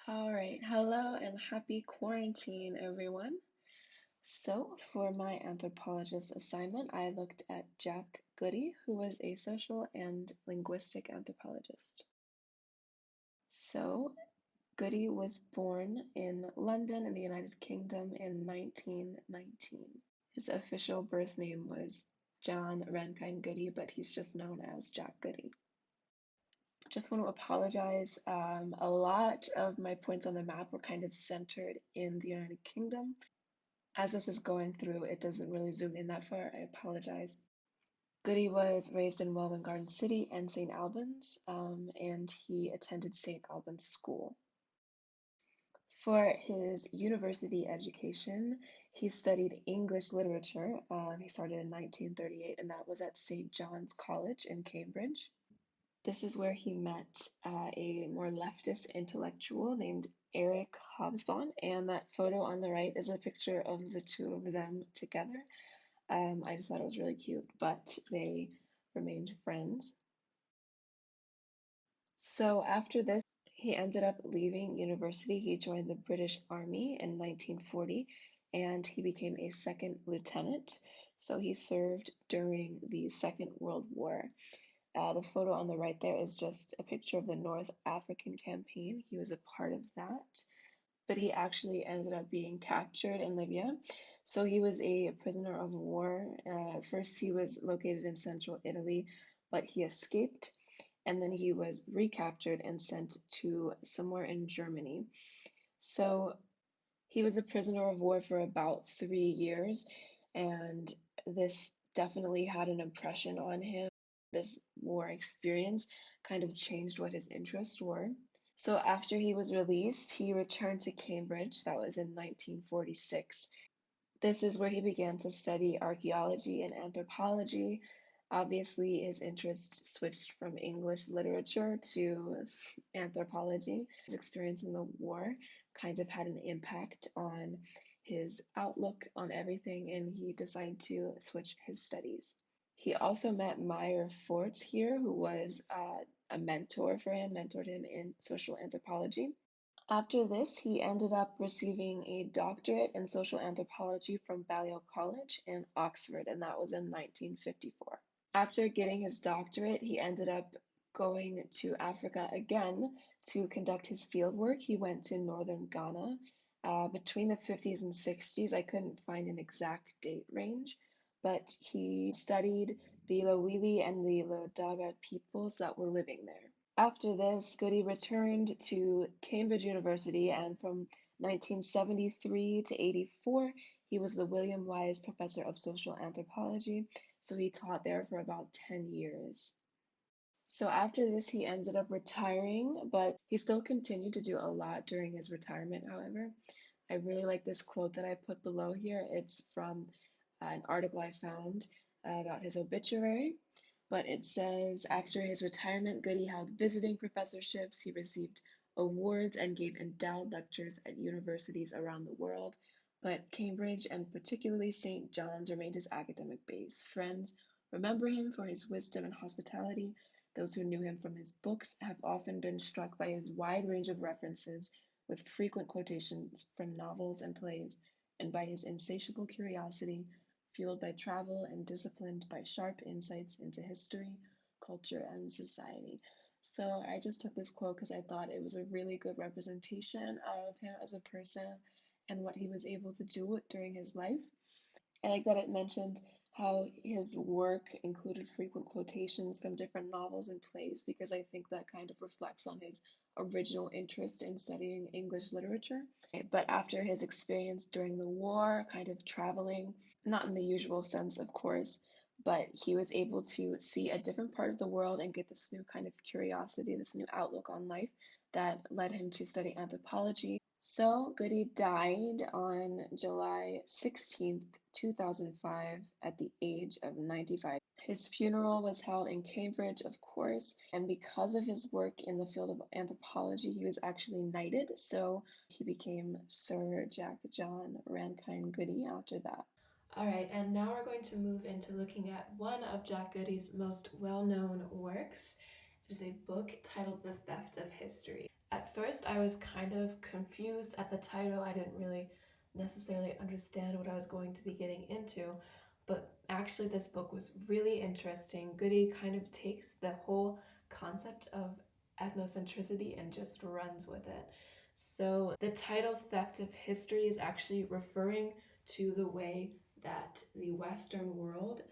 All right, hello and happy quarantine, everyone. So, for my anthropologist assignment, I looked at Jack Goody, who was a social and linguistic anthropologist. So, Goody was born in London in the United Kingdom in 1919. His official birth name was John Rankine Goody, but he's just known as Jack Goody. Just want to apologize. A lot of my points on the map were kind of centered in the United Kingdom. As this is going through, it doesn't really zoom in that far. I apologize. Goody was raised in Welwyn Garden City and St. Albans, and he attended St. Albans School. For his university education, he studied English literature. He started in 1938, and that was at St. John's College in Cambridge. This is where he met a more leftist intellectual named Eric Hobsbawm, and that photo on the right is a picture of the two of them together. I just thought it was really cute, but they remained friends. So after this, he ended up leaving university. He joined the British Army in 1940 and he became a second lieutenant. So he served during the Second World War. The photo on the right there is just a picture of the North African campaign. He was a part of that, but he actually ended up being captured in Libya. So he was a prisoner of war. First, he was located in central Italy, but he escaped, and then he was recaptured and sent to somewhere in Germany. So he was a prisoner of war for about 3 years, and this definitely had an impression on him. This war experience kind of changed what his interests were. So after he was released, he returned to Cambridge. That was in 1946. This is where he began to study archaeology and anthropology. Obviously, his interest switched from English literature to anthropology. His experience in the war kind of had an impact on his outlook on everything, and he decided to switch his studies. He also met Meyer Fort here, who was a mentor for him, mentored him in social anthropology. After this, he ended up receiving a doctorate in social anthropology from Balliol College in Oxford, and that was in 1954. After getting his doctorate, he ended up going to Africa again to conduct his field work. He went to northern Ghana between the 50s and 60s. I couldn't find an exact date range, but he studied the Lowili and the Lodaga peoples that were living there. After this, Goody returned to Cambridge University, and from 1973 to 84, he was the William Wise Professor of Social Anthropology, so he taught there for about 10 years. So after this, he ended up retiring, but he still continued to do a lot during his retirement, however. I really like this quote that I put below here. It's from an article I found about his obituary, but it says after his retirement, Goody held visiting professorships, he received awards, and gave endowed lectures at universities around the world. But Cambridge and particularly St. John's remained his academic base. Friends remember him for his wisdom and hospitality. Those who knew him from his books have often been struck by his wide range of references, with frequent quotations from novels and plays, and by his insatiable curiosity, fueled by travel and disciplined by sharp insights into history, culture, and society. So I just took this quote because I thought it was a really good representation of him as a person and what he was able to do during his life. I like that it mentioned how his work included frequent quotations from different novels and plays because I think that kind of reflects on his original interest in studying English literature. But after his experience during the war, kind of traveling, not in the usual sense, of course, but he was able to see a different part of the world and get this new kind of curiosity, this new outlook on life that led him to study anthropology. So Goody died on July 16th, 2005, at the age of 95. His funeral was held in Cambridge, of course, and because of his work in the field of anthropology, he was actually knighted, so he became Sir Jack John Rankine Goody after that. All right, and now we're going to move into looking at one of Jack Goody's most well-known works. It is a book titled The Theft of History. At first, I was kind of confused at the title. I didn't really necessarily understand what I was going to be getting into, but actually, this book was really interesting. Goody kind of takes the whole concept of ethnocentricity and just runs with it. So, the title Theft of History is actually referring to the way that the Western world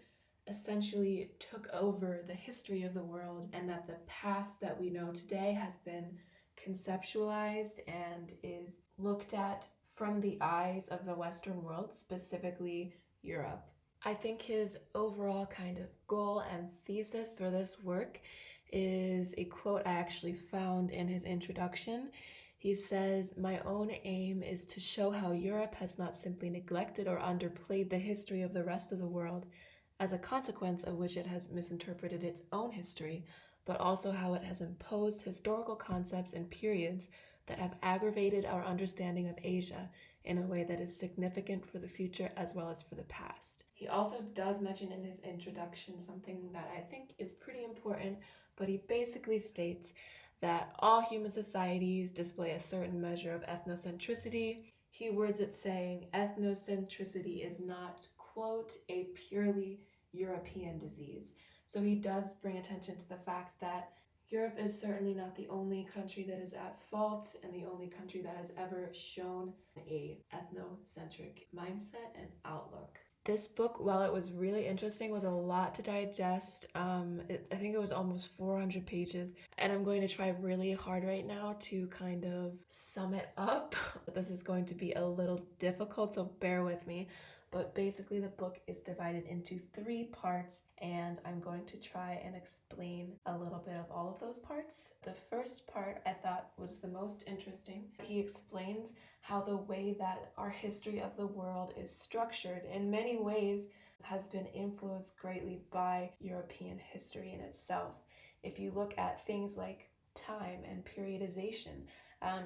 essentially took over the history of the world, and that the past that we know today has been conceptualized and is looked at from the eyes of the Western world, specifically Europe. I think his overall kind of goal and thesis for this work is a quote I actually found in his introduction. He says, "My own aim is to show how Europe has not simply neglected or underplayed the history of the rest of the world, as a consequence of which it has misinterpreted its own history, but also how it has imposed historical concepts and periods that have aggravated our understanding of Asia in a way that is significant for the future as well as for the past." He also does mention in his introduction something that I think is pretty important, but he basically states that all human societies display a certain measure of ethnocentricity. He words it saying, "Ethnocentricity is not, quote, a purely European disease." So he does bring attention to the fact that Europe is certainly not the only country that is at fault and the only country that has ever shown a ethnocentric mindset and outlook. This book, while it was really interesting, was a lot to digest. I think it was almost 400 pages, and I'm going to try really hard right now to kind of sum it up. This is going to be a little difficult, so bear with me. But basically, the book is divided into 3 parts, and I'm going to try and explain a little bit of all of those parts. The first part I thought was the most interesting. He explains how the way that our history of the world is structured in many ways has been influenced greatly by European history in itself. If you look at things like time and periodization,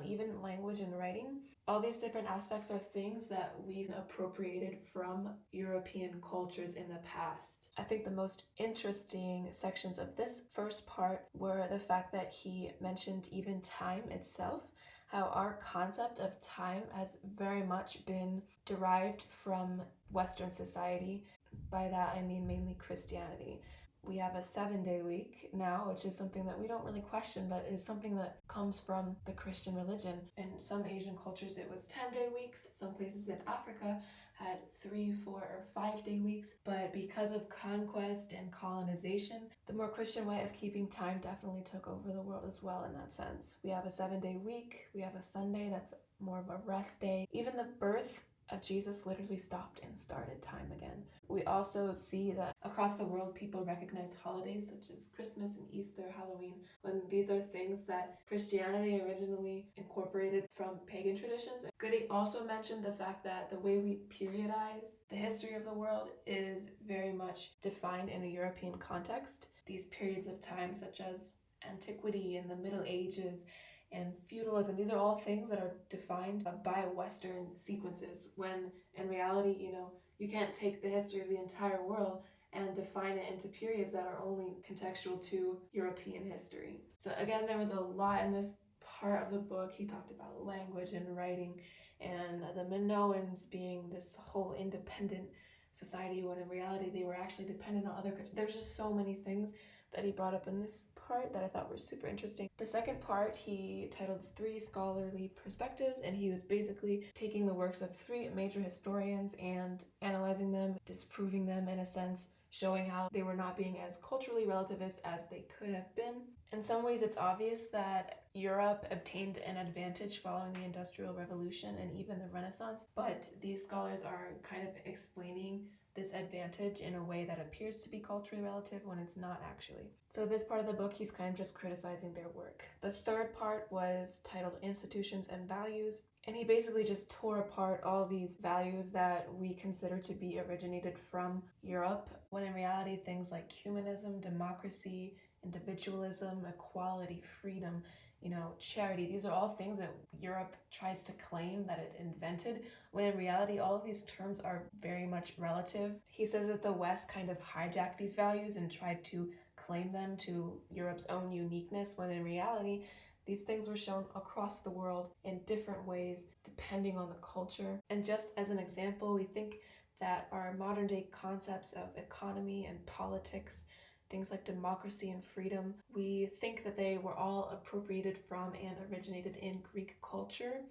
even language and writing, all these different aspects are things that we've appropriated from European cultures in the past. I think the most interesting sections of this first part were the fact that he mentioned even time itself, how our concept of time has very much been derived from Western society. By that, I mean mainly Christianity. We have a 7-day week now, which is something that we don't really question, but is something that comes from the Christian religion. In some Asian cultures, it was 10-day weeks. Some places in Africa had 3, 4, or 5-day weeks. But because of conquest and colonization, the more Christian way of keeping time definitely took over the world as well in that sense. We have a 7-day week. We have a Sunday that's more of a rest day. Even the birth of Jesus literally stopped and started time again. We also see that across the world people recognize holidays such as Christmas and Easter, Halloween, when these are things that Christianity originally incorporated from pagan traditions. Goody also mentioned the fact that the way we periodize the history of the world is very much defined in a European context. These periods of time such as antiquity and the Middle Ages and feudalism, these are all things that are defined by Western sequences, when in reality, you can't take the history of the entire world and define it into periods that are only contextual to European history. So again, there was a lot in this part of the book. He talked about language and writing and the Minoans being this whole independent society, when in reality they were actually dependent on other countries. There's just so many things that he brought up in this part that I thought were super interesting. The second part he titled 3 Scholarly Perspectives, and he was basically taking the works of 3 major historians and analyzing them, disproving them in a sense, showing how they were not being as culturally relativist as they could have been. In some ways, it's obvious that Europe obtained an advantage following the Industrial Revolution and even the Renaissance, but these scholars are kind of explaining this advantage in a way that appears to be culturally relative when it's not actually. So this part of the book, he's kind of just criticizing their work. The third part was titled Institutions and Values, and he basically just tore apart all these values that we consider to be originated from Europe, when in reality things like humanism, democracy, individualism, equality, freedom, charity, these are all things that Europe tries to claim that it invented, when in reality all of these terms are very much relative. He says that the West kind of hijacked these values and tried to claim them to Europe's own uniqueness, when in reality These things were shown across the world in different ways depending on the culture. And just as an example, we think that our modern day concepts of economy and politics, things like democracy and freedom, we think that they were all appropriated from and originated in Greek culture.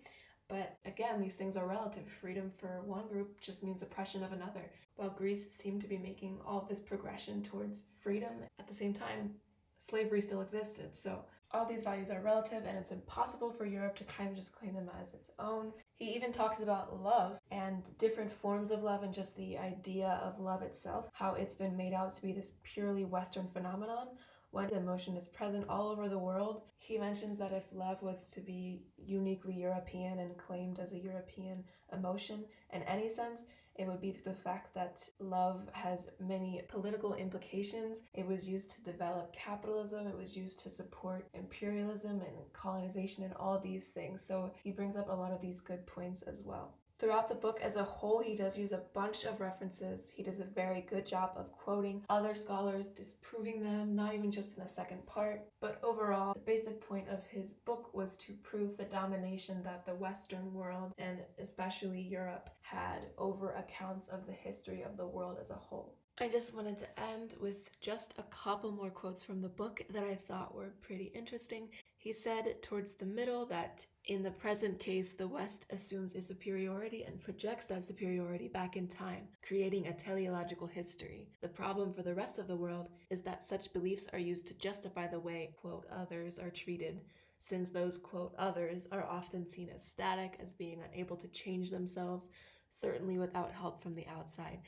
But again, these things are relative. Freedom for one group just means oppression of another. While Greece seemed to be making all of this progression towards freedom, at the same time, slavery still existed. So all these values are relative, and it's impossible for Europe to kind of just claim them as its own. He even talks about love and different forms of love and just the idea of love itself, how it's been made out to be this purely Western phenomenon when the emotion is present all over the world. He mentions that if love was to be uniquely European and claimed as a European emotion in any sense, it would be the fact that love has many political implications. It was used to develop capitalism, it was used to support imperialism and colonization and all these things. So he brings up a lot of these good points as well. Throughout the book as a whole, he does use a bunch of references. He does a very good job of quoting other scholars, disproving them, not even just in the second part. But overall, the basic point of his book was to prove the domination that the Western world, and especially Europe, had over accounts of the history of the world as a whole. I just wanted to end with just a couple more quotes from the book that I thought were pretty interesting. He said towards the middle that in the present case, the West assumes a superiority and projects that superiority back in time, creating a teleological history. The problem for the rest of the world is that such beliefs are used to justify the way, quote, others are treated, since those, quote, others are often seen as static, as being unable to change themselves, certainly without help from the outside.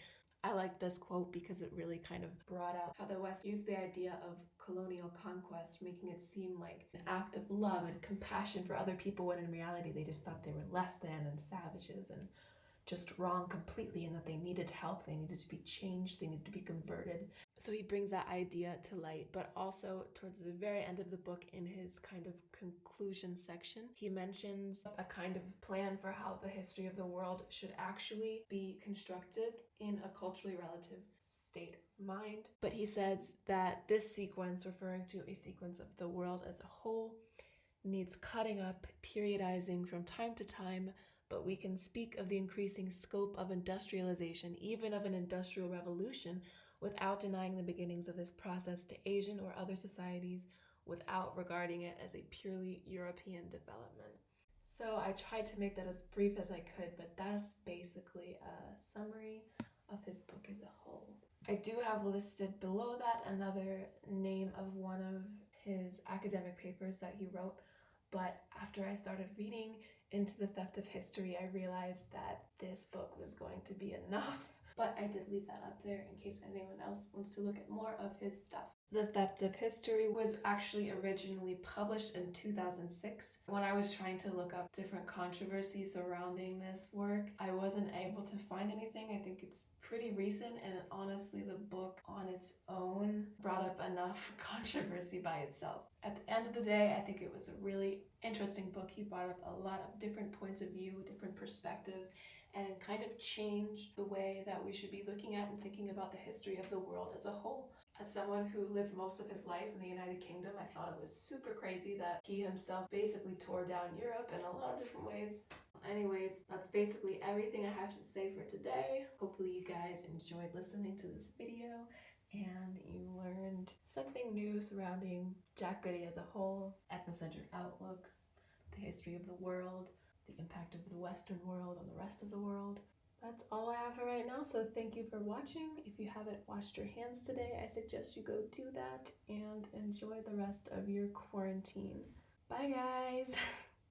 I like this quote because it really kind of brought out how the West used the idea of colonial conquest, making it seem like an act of love and compassion for other people, when in reality they just thought they were less than and savages and just wrong completely, and that they needed help, they needed to be changed, they needed to be converted. So he brings that idea to light, but also towards the very end of the book, in his kind of conclusion section, he mentions a kind of plan for how the history of the world should actually be constructed in a culturally relative state of mind. But he says that this sequence, referring to a sequence of the world as a whole, needs cutting up, periodizing from time to time, but we can speak of the increasing scope of industrialization, even of an industrial revolution, without denying the beginnings of this process to Asian or other societies, without regarding it as a purely European development. So I tried to make that as brief as I could, but that's basically a summary of his book as a whole. I do have listed below that another name of one of his academic papers that he wrote, but after I started reading into the theft of history, I realized that this book was going to be enough. But I did leave that up there in case anyone else wants to look at more of his stuff. The Theft of History was actually originally published in 2006. When I was trying to look up different controversies surrounding this work, I wasn't able to find anything. I think it's pretty recent, and honestly, the book on its own brought up enough controversy by itself. At the end of the day, I think it was a really interesting book. He brought up a lot of different points of view, different perspectives, and kind of changed the way that we should be looking at and thinking about the history of the world as a whole. As someone who lived most of his life in the United Kingdom, I thought it was super crazy that he himself basically tore down Europe in a lot of different ways. Anyways, that's basically everything I have to say for today. Hopefully you guys enjoyed listening to this video and you learned something new surrounding Jack Goody as a whole, ethnocentric outlooks, the history of the world, the impact of the Western world on the rest of the world. That's all I have for right now, so thank you for watching. If you haven't washed your hands today, I suggest you go do that and enjoy the rest of your quarantine. Bye guys!